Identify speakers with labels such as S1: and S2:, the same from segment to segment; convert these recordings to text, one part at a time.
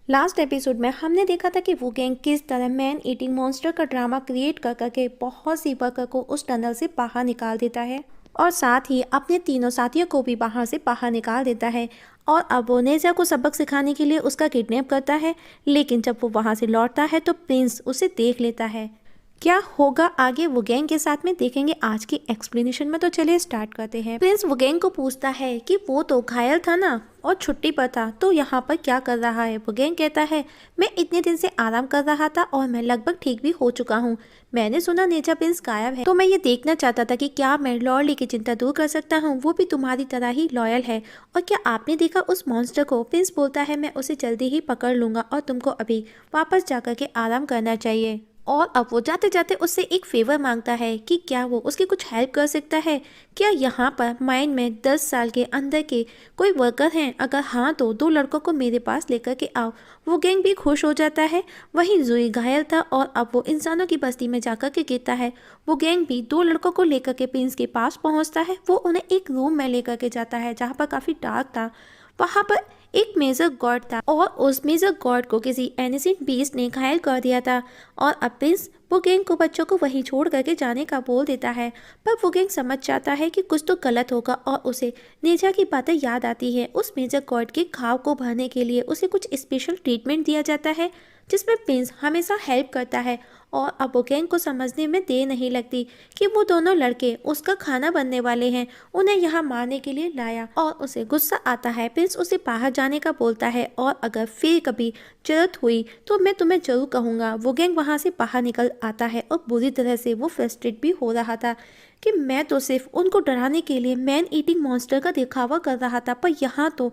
S1: Last episode में हमने देखा था कि वो गैंग किस तरह मैन ईटिंग मॉन्स्टर का ड्रामा क्रिएट कर करके बहुत सी वर्कर को उस टनल से बाहर निकाल देता है और साथ ही अपने तीनों साथियों को भी बाहर से बाहर निकाल देता है। और अब वो नेजा को सबक सिखाने के लिए उसका किडनैप करता है, लेकिन जब वो वहां से लौटता है तो प्रिंस उसे देख लेता है। क्या होगा आगे वो गैंग के साथ में देखेंगे आज की एक्सप्लेनेशन में। तो चलिए स्टार्ट करते हैं। प्रिंस वो गैंग को पूछता है कि वो तो घायल था ना और छुट्टी पर था, तो यहाँ पर क्या कर रहा है। वो गैंग कहता है मैं इतने दिन से आराम कर रहा था और मैं लगभग ठीक भी हो चुका हूँ। मैंने सुना नेजा प्रिंस गायब है, तो मैं ये देखना चाहता था कि क्या मैं लॉर्ड ली की चिंता दूर कर सकता हूँ। वो भी तुम्हारी तरह ही लॉयल है। और क्या आपने देखा उस मॉन्स्टर को। प्रिंस बोलता है मैं उसे जल्दी ही पकड़ लूंगा और तुमको अभी वापस जाकर के आराम करना चाहिए। और अब वो जाते जाते उससे एक फेवर मांगता है कि क्या वो उसकी कुछ हेल्प कर सकता है। क्या यहाँ पर माइन में 10 साल के अंदर के कोई वर्कर हैं, अगर हाँ तो 2 लड़कों को मेरे पास लेकर के आओ। वो गैंग भी खुश हो जाता है। वहीं जुई घायल था और अब वो इंसानों की बस्ती में जाकर के गिरता है। वो गैंग भी 2 लड़कों को लेकर के प्रिंस के पास पहुंचता है। वो उन्हें एक रूम में लेकर के जाता है जहाँ पर काफ़ी डार्क था। वहाँ पर एक मेजर गॉड था और उस मेजर गॉड को किसी एनिसेंट बीस्ट ने घायल कर दिया था। और अब प्रिंस वो गैंग को बच्चों को वहीं छोड़ करके जाने का बोल देता है, पर वो गैंग समझ जाता है कि कुछ तो गलत होगा और उसे नेजा की बातें याद आती है। उस मेजर गॉड के घाव को भरने के लिए उसे कुछ स्पेशल ट्रीटमेंट दिया जाता है जिसमें प्रिंस हमेशा हेल्प करता है। और अब वो गैंग को समझने में देर नहीं लगती कि वो दोनों लड़के उसका खाना बनने वाले हैं, उन्हें यहाँ मारने के लिए लाया। और उसे गुस्सा आता है। प्रिंस उसे बाहर जाने का बोलता है और अगर फिर कभी जरूरत हुई तो मैं तुम्हें जरूर कहूँगा। वो गैंग वहाँ से बाहर निकल आता है और बुरी तरह से वो फ्रस्ट्रेट भी हो रहा था कि मैं तो सिर्फ उनको डराने के लिए मैन ईटिंग मॉन्स्टर का दिखावा कर रहा था, पर यहाँ तो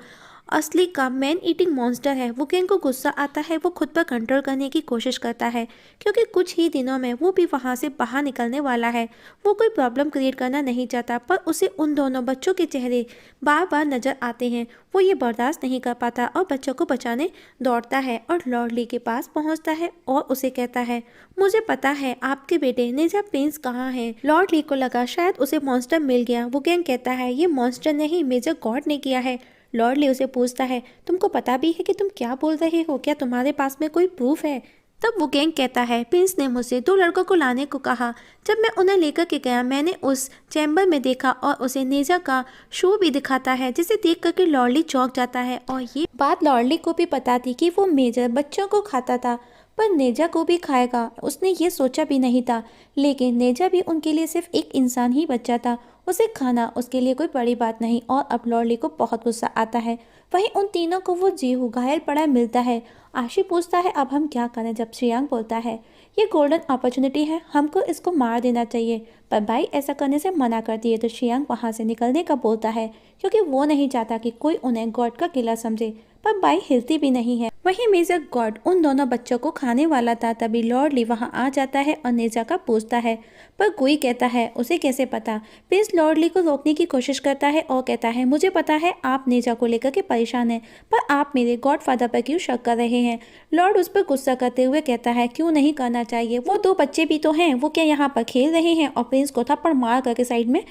S1: असली का मैन ईटिंग मॉन्स्टर है। वो गैंग को गुस्सा आता है। वो खुद पर कंट्रोल करने की कोशिश करता है क्योंकि कुछ ही दिनों में वो भी वहाँ से बाहर निकलने वाला है। वो कोई प्रॉब्लम क्रिएट करना नहीं चाहता, पर उसे उन दोनों बच्चों के चेहरे बार बार नजर आते हैं। वो ये बर्दाश्त नहीं कर पाता और बच्चों को बचाने दौड़ता है और लॉर्ड ली के पास पहुँचता है और उसे कहता है मुझे पता है आपके बेटे नेजा प्रिंस कहाँ हैं। लॉर्ड ली को लगा शायद उसे मॉन्स्टर मिल गया। वो गैंग कहता है ये मॉन्स्टर नहीं, मेजर गॉड ने किया है। लॉर्ड ली उसे पूछता है तुमको पता भी है कि तुम क्या बोल रहे हो, क्या तुम्हारे पास में कोई प्रूफ है। तब वो गैंग कहता है प्रिंस ने मुझसे 2 लड़कों को लाने को कहा। जब मैं उन्हें लेकर के गया मैंने उस चैम्बर में देखा और उसे नेजा का शो भी दिखाता है, जिसे देख करके लॉर्डली चौंक जाता है। और ये बात लॉर्डली को भी पता थी कि वो मेजर बच्चों को खाता था, पर नेजा को भी खाएगा उसने ये सोचा भी नहीं था। लेकिन नेजा भी उनके लिए सिर्फ एक इंसान ही बच्चा था, उसे खाना उसके लिए कोई बड़ी बात नहीं। और अब लॉर्डली को बहुत गुस्सा आता है। वहीं उन तीनों को वो जीहू घायल पड़ा मिलता है। आशी पूछता है अब हम क्या करें, जब श्रेयांग बोलता है ये गोल्डन अपॉर्चुनिटी है, हमको इसको मार देना चाहिए। पर भाई ऐसा करने से मना करती है तो श्रेयांग वहाँ से निकलने का बोलता है क्योंकि वो नहीं चाहता कि कोई उन्हें गॉड का किला समझे। पर बाई हिलती भी नहीं है। वहीं मेजर गॉड उन दोनों बच्चों को खाने वाला था। तभी लॉर्ड ली वहां आ जाता है और नेजा का पूछता है, पर कोई कहता है उसे कैसे पता। प्रिंस लॉर्ड ली को रोकने की कोशिश करता है और कहता है मुझे पता है आप नेजा को लेकर के परेशान हैं, पर आप मेरे गॉड फादर पर क्यों शक कर रहे हैं। लॉर्ड उस पर गुस्सा करते हुए कहता है क्यों नहीं करना चाहिए, वो 2 बच्चे भी तो हैं, वो क्या यहाँ पर खेल रहे हैं। और प्रिंस को थप्पड़ मार करके साइड में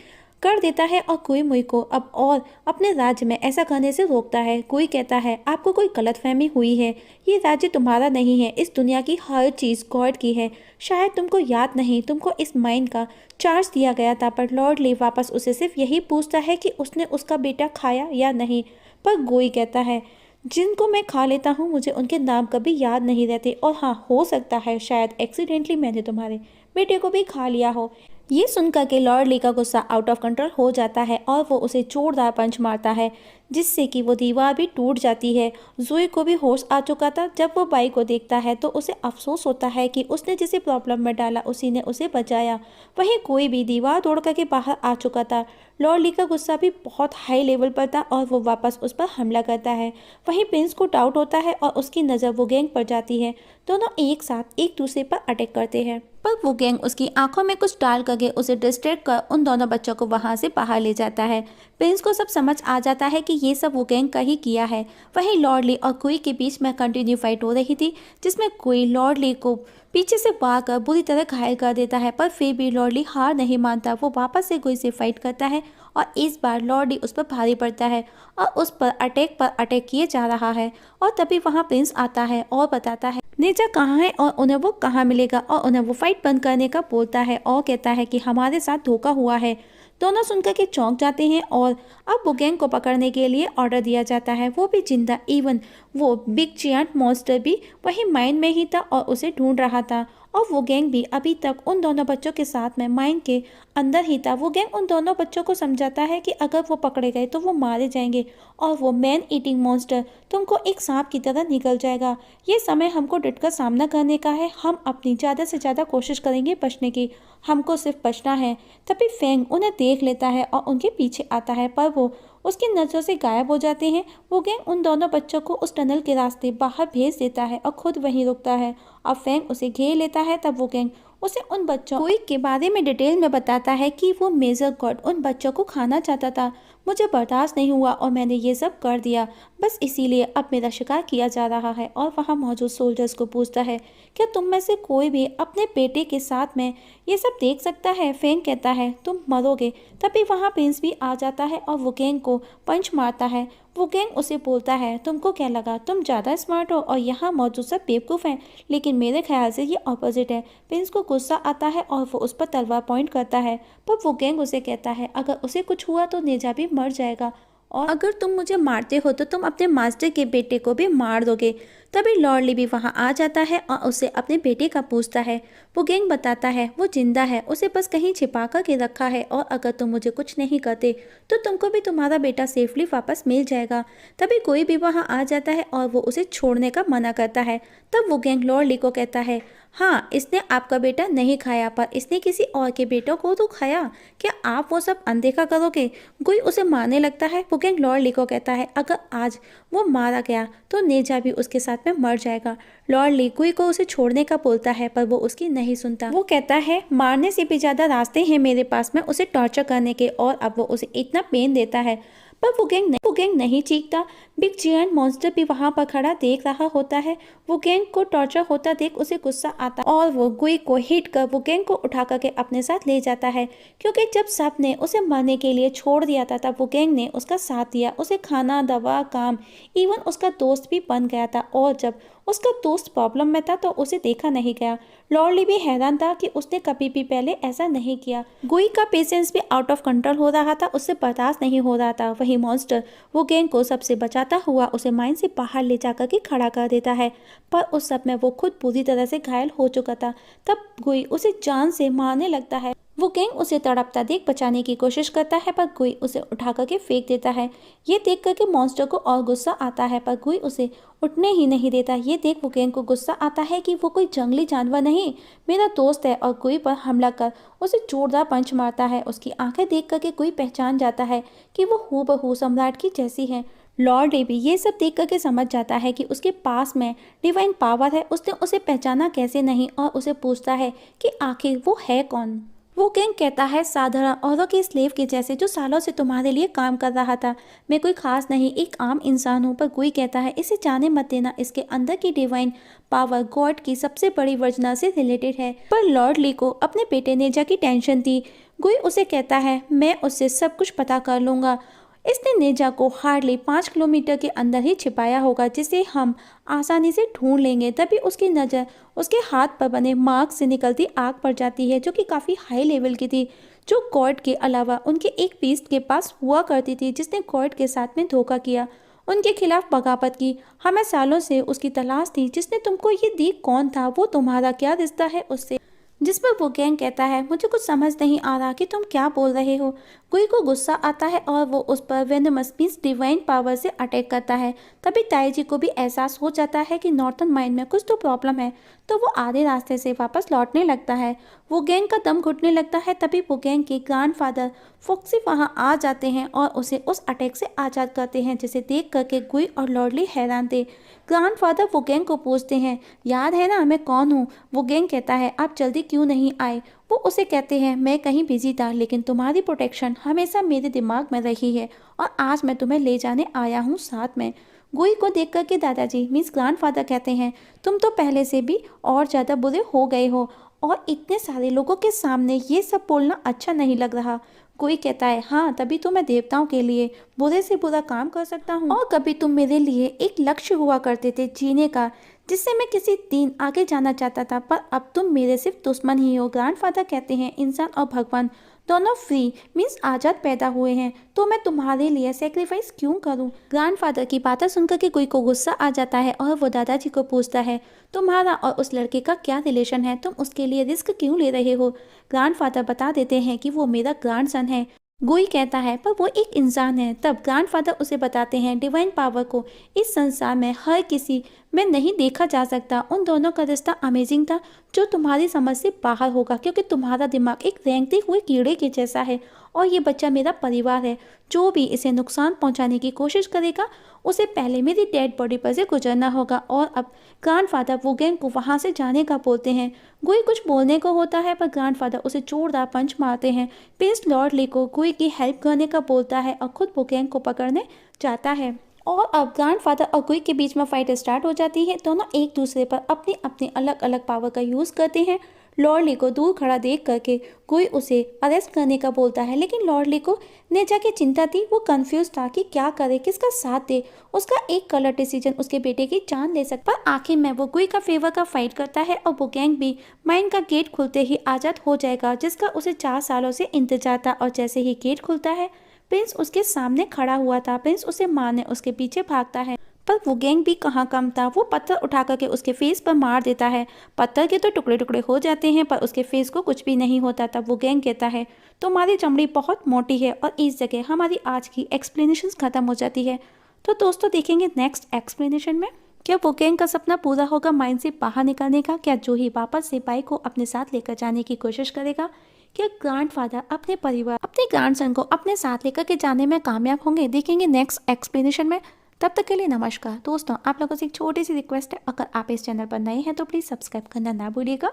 S1: कर देता है और कोई मुई को अब और अपने राज्य में ऐसा करने से रोकता है। कोई कहता है आपको कोई गलतफहमी हुई है, ये राज्य तुम्हारा नहीं है, इस दुनिया की हर चीज़ गॉड की है। शायद तुमको याद नहीं, तुमको इस माइन का चार्ज दिया गया था। पर लॉर्ड ली वापस उसे सिर्फ यही पूछता है कि उसने उसका बेटा खाया या नहीं। पर गोई कहता है जिनको मैं खा लेता हूँ मुझे उनके नाम कभी याद नहीं रहते, और हाँ हो सकता है शायद एक्सीडेंटली मैंने तुम्हारे बेटे को भी खा लिया हो। ये सुनकर के लॉर्ड ली का गुस्सा आउट ऑफ कंट्रोल हो जाता है और वो उसे जोरदार पंच मारता है जिससे कि वो दीवार भी टूट जाती है। जुई को भी होश आ चुका था। जब वो बाई को देखता है तो उसे अफसोस होता है कि उसने जिसे प्रॉब्लम में डाला उसी ने उसे बचाया। वहीं कोई भी दीवार तोड़ करके बाहर आ चुका था। लॉर्ड ली का गुस्सा भी बहुत हाई लेवल पर था और वो वापस उस पर हमला करता है। वहीं प्रिंस को डाउट होता है और उसकी नज़र वो गैंग पर जाती है। दोनों एक साथ एक दूसरे पर अटैक करते हैं, पर वो गैंग उसकी आंखों में कुछ डाल करके उसे डिस्ट्रैक्ट कर उन दोनों बच्चों को वहां से बाहर ले जाता है। प्रिंस को सब समझ आ जाता है कि कि ये सब वो गैंग का ही किया है। वहीं लॉर्डली और गुई के बीच में कंटिन्यू फाइट हो रही थी, जिसमें गुई लॉर्डली को पीछे से मारकर बुरी तरह घायल कर देता है, पर फिर भी लॉर्डली हार नहीं मानता। वो वापस से गुई से फाइट करता है और इस बार लॉर्डली उस पर भारी पड़ता है और उस पर अटैक किए जा रहा है। और तभी वहाँ प्रिंस आता है और बताता है नेजा कहाँ है और उन्हें वो कहाँ मिलेगा, और उन्हें वो फाइट बंद करने का बोलता है और कहता है कि हमारे साथ धोखा हुआ है। दोनों सुनकर के चौंक जाते हैं और अब वो गैंग को पकड़ने के लिए ऑर्डर दिया जाता है, वो भी जिंदा। इवन वो बिग जियांट मॉन्स्टर भी वही माइन में ही था और उसे ढूंढ रहा था, और वो गैंग भी अभी तक उन दोनों बच्चों के साथ में माइन के अंदर ही था। वो गैंग उन दोनों बच्चों को समझाता है कि अगर वो पकड़े गए तो वो मारे जाएंगे और वो मैन ईटिंग मॉन्स्टर तुमको एक सांप की तरह निकल जाएगा। ये समय हमको डटकर सामना करने का है, हम अपनी ज़्यादा से ज़्यादा कोशिश करेंगे बचने की, हमको सिर्फ बचना है। तभी फेंग उन्हें देख लेता है और उनके पीछे आता है, पर वो उसकी नज़रों से गायब हो जाते हैं। वो गैंग उन दोनों बच्चों को उस टनल के रास्ते बाहर भेज देता है और खुद वहीं रुकता है। अब फेंग उसे घेर लेता है। तब वो गैंग उसे उन बच्चों कोई के बारे में डिटेल में बताता है कि वो मेजर गॉड उन बच्चों को खाना चाहता था, मुझे बर्दाश्त नहीं हुआ और मैंने ये सब कर दिया, बस इसीलिए अब मेरा शिकार किया जा रहा है। और वहाँ मौजूद सोल्जर्स को पूछता है, क्या तुम में से कोई भी अपने बेटे के साथ में ये सब देख सकता है? फेंग कहता है, तुम मरोगे। तभी वहाँ प्रिंस भी आ जाता है और वो गैंग को पंच मारता है। वो गैंग उसे बोलता है, तुमको क्या लगा तुम ज़्यादा स्मार्ट हो और यहाँ मौजूद सब बेवकूफ़ हैं, लेकिन मेरे ख्याल से ये ऑपोजिट है। प्रिंस को गुस्सा आता है और वो उस पर तलवार पॉइंट करता है, पर वो गैंग उसे कहता है, अगर उसे कुछ हुआ तो नेजा भी मर जाएगा, और अगर तुम मुझे मारते हो तो तुम अपने मास्टर के बेटे को भी मार दोगे। तभी लॉर्डली भी वहाँ आ जाता है और उससे अपने बेटे का पूछता है। वो गैंग बताता है वो जिंदा है, उसे बस कहीं छिपा कर के रखा है, और अगर तुम मुझे कुछ नहीं करते तो तुमको भी तुम्हारा बेटा सेफली वापस मिल जाएगा। तभी कोई भी वहाँ आ जाता है और वो उसे छोड़ने का मना करता है। तब वो गैंग लॉर्डली को कहता है, हाँ इसने आपका बेटा नहीं खाया, पर इसने किसी और के बेटों को तो खाया, क्या आप वो सब अनदेखा करोगे? कोई उसे मारने लगता है। वो गैंग लॉर्डली को कहता है, अगर आज वो मारा गया तो नेजा भी उसके साथ में मर जाएगा। लॉर्डली गुई को उसे छोड़ने का बोलता है, पर वो उसकी नहीं सुनता। वो कहता है, मारने से भी ज्यादा रास्ते हैं मेरे पास में उसे टॉर्चर करने के, और अब वो उसे इतना पेन देता है। पर वो गैंग नहीं चीखता। बिग जियांट मॉन्स्टर भी वहां पर खड़ा देख रहा होता है। वो गैंग को टॉर्चर होता देख उसे गुस्सा आता और वो गुई को हिट कर वो गैंग को उठा करके अपने साथ ले जाता है, क्योंकि जब सब ने उसे मरने के लिए छोड़ दिया था तब वो गैंग ने उसका साथ दिया, उसे खाना दवा काम इवन उसका दोस्त भी बन गया था, और जब उसका दोस्त प्रॉब्लम में था तो उसे देखा नहीं गया। लॉर्डली भी हैरान था कि उसने कभी भी पहले ऐसा नहीं किया। गुई का पेशेंस भी आउट ऑफ कंट्रोल हो रहा था, उससे बर्दाश्त नहीं हो रहा था। वही मॉन्स्टर वो गैंग को सबसे बचाता हुआ उसे माइन से बाहर ले जाकर के खड़ा कर देता है, पर उस सब में वो खुद पूरी तरह से घायल हो चुका था। तब गुई उसे जान से मारने लगता है। वो गैंग उसे तड़पता देख बचाने की कोशिश करता है, पर गुई उसे उठा करके फेंक देता है। ये देख करके मॉन्स्टर को और गुस्सा आता है, पर गुई उसे उठने ही नहीं देता। ये देख वो गैंग को गुस्सा आता है कि वो कोई जंगली जानवर नहीं, मेरा दोस्त है, और गुई पर हमला कर उसे जोरदार पंच मारता है। उसकी आंखें देख करके गुई पहचान जाता है कि वो हूबहू सम्राट की जैसी है। लॉर्ड भी ये सब देख करके समझ जाता है कि उसके पास में डिवाइन पावर है। उसने उसे पहचाना कैसे नहीं, और उसे पूछता है कि आखिर वो है कौन। वो गैंग कहता है, साधारण औरों के स्लेव के जैसे जो सालों से तुम्हारे लिए काम कर रहा था, मैं कोई खास नहीं, एक आम इंसान हूँ। पर गुई कहता है, इसे जाने मत देना, इसके अंदर की डिवाइन पावर गॉड की सबसे बड़ी वर्जना से रिलेटेड है। पर लॉर्डली को अपने बेटे नेजा की टेंशन थी। गुई उसे कहता है, मैं उससे सब कुछ पता कर लूंगा, इसने नेजा को हार्डली 5 किलोमीटर के अंदर ही छिपाया होगा, जिसे हम आसानी से ढूंढ लेंगे। तभी उसकी नज़र उसके हाथ पर बने मार्क से निकलती आग पर जाती है, जो कि काफ़ी हाई लेवल की थी, जो गॉड के अलावा उनके एक पीस्ट के पास हुआ करती थी, जिसने गॉड के साथ में धोखा किया, उनके खिलाफ बगावत की। हमें सालों से उसकी तलाश थी। जिसने तुमको ये दी कौन था, वो तुम्हारा क्या रिश्ता है उससे? जिस पर वो गैंग कहता है, मुझे कुछ समझ नहीं आ रहा कि तुम क्या बोल रहे हो। गुई को गुस्सा आता है और वो उस पर वेनमस मींस डिवाइन पावर से अटैक करता है। तभी ताईजी को भी एहसास हो जाता है कि नॉर्थन माइंड में कुछ तो प्रॉब्लम है, तो वो आधे रास्ते से वापस लौटने लगता है। वो गैंग का दम घुटने लगता है। तभी वो गैंग के ग्रैंडफादर फॉक्सी वहाँ आ जाते हैं और उसे उस अटैक से आज़ाद करते हैं, जिसे देख करके गुई और लॉर्डली हैरान थे। ग्रैंडफादर वुगेंग को पूछते हैं, याद है ना मैं कौन हूँ? वुगेंग कहता है, आप जल्दी क्यों नहीं आए? वो उसे कहते हैं, मैं कहीं बिजी था, लेकिन तुम्हारी प्रोटेक्शन हमेशा मेरे दिमाग में रही है और आज मैं तुम्हें ले जाने आया हूँ साथ में। गुई को देख कर के दादाजी मीन्स ग्रैंडफादर कहते हैं, तुम तो पहले से भी और ज़्यादा बुरे हो गए हो और इतने सारे लोगों के सामने ये सब बोलना अच्छा नहीं लग रहा। कोई कहता है, हाँ तभी तो मैं देवताओं के लिए बुरे से बुरा काम कर सकता हूँ, और कभी तुम मेरे लिए एक लक्ष्य हुआ करते थे जीने का, जिससे मैं किसी दिन आगे जाना चाहता था, पर अब तुम मेरे सिर्फ दुश्मन ही हो। ग्रैंडफादर कहते हैं, इंसान और भगवान दोनों फ्री मीन्स आज़ाद पैदा हुए हैं, तो मैं तुम्हारे लिए सेक्रीफाइस क्यों करूं? ग्रैंडफादर की बातें सुनकर के कोई को गुस्सा आ जाता है और वो दादाजी को पूछता है, तुम्हारा और उस लड़के का क्या रिलेशन है? तुम उसके लिए रिस्क क्यों ले रहे हो? ग्रैंडफादर बता देते हैं कि वो मेरा ग्रैंडसन है। गुई कहता है, पर वो एक इंसान है। तब ग्रैंडफादर उसे बताते हैं, डिवाइन पावर को इस संसार में हर किसी में नहीं देखा जा सकता। उन दोनों का रिश्ता अमेजिंग था, जो तुम्हारी समझ से बाहर होगा, क्योंकि तुम्हारा दिमाग एक रेंगते हुए कीड़े के जैसा है और ये बच्चा मेरा परिवार है। जो भी इसे नुकसान पहुंचाने की कोशिश करेगा, उसे पहले मेरी डेड बॉडी पर से गुजरना होगा। और अब ग्रैंडफादर वुगेंग को वहां से जाने का बोलते हैं। गुई कुछ बोलने को होता है, पर ग्रैंडफादर उसे जोरदार पंच मारते हैं। प्रिंस लॉर्ड ली को गुई की हेल्प करने का बोलता है और खुद वुगेंग को पकड़ने जाता है। और अब ग्रैंडफादर और गुई के बीच में फाइट स्टार्ट हो जाती है। दोनों एक दूसरे पर अपनी अपनी अलग अलग पावर का यूज़ करते हैं। लॉर्ड ली को दूर खड़ा देख करके गुई उसे अरेस्ट करने का बोलता है, लेकिन लॉर्ड ली को नेजा की चिंता थी। वो कंफ्यूज था कि क्या करे, किसका साथ दे। उसका एक गलत डिसीजन उसके बेटे की जान ले सकता। पर आखिर में वो गुई का फेवर का फाइट करता है और वुगेंग भी माइन का गेट खुलते ही आज़ाद हो जाएगा, जिसका उसे 4 सालों से इंतजार था। और जैसे ही गेट खुलता है, प्रिंस उसके सामने खड़ा हुआ था। प्रिंस उसे मारने उसके पीछे भागता है, पर वुगेंग भी कहाँ कम था। वो पत्थर उठा करके उसके फेस पर मार देता है। पत्थर के तो टुकड़े टुकड़े हो जाते हैं, पर उसके फेस को कुछ भी नहीं होता। तब वुगेंग कहता है, तुम्हारी चमड़ी बहुत मोटी है। और इस जगह हमारी आज की एक्सप्लेनेशन खत्म हो जाती है। तो दोस्तों देखेंगे नेक्स्ट एक्सप्लेनेशन में क्या वुगेंग का सपना पूरा होगा माइन से बाहर निकलने का? क्या जूही वापस से बाई को अपने साथ लेकर जाने की कोशिश करेगा? क्या ग्रैंडफादर अपने परिवार अपने ग्रैंडसन को अपने साथ लेकर के जाने में कामयाब होंगे? देखेंगे नेक्स्ट एक्सप्लेनेशन में। तब तक के लिए नमस्कार दोस्तों। आप लोगों से एक छोटी सी रिक्वेस्ट है, अगर आप इस चैनल पर नए हैं तो प्लीज़ सब्सक्राइब करना ना भूलिएगा।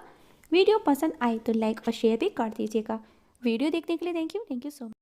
S1: वीडियो पसंद आए तो लाइक और शेयर भी कर दीजिएगा। वीडियो देखने के लिए थैंक यू सो मच।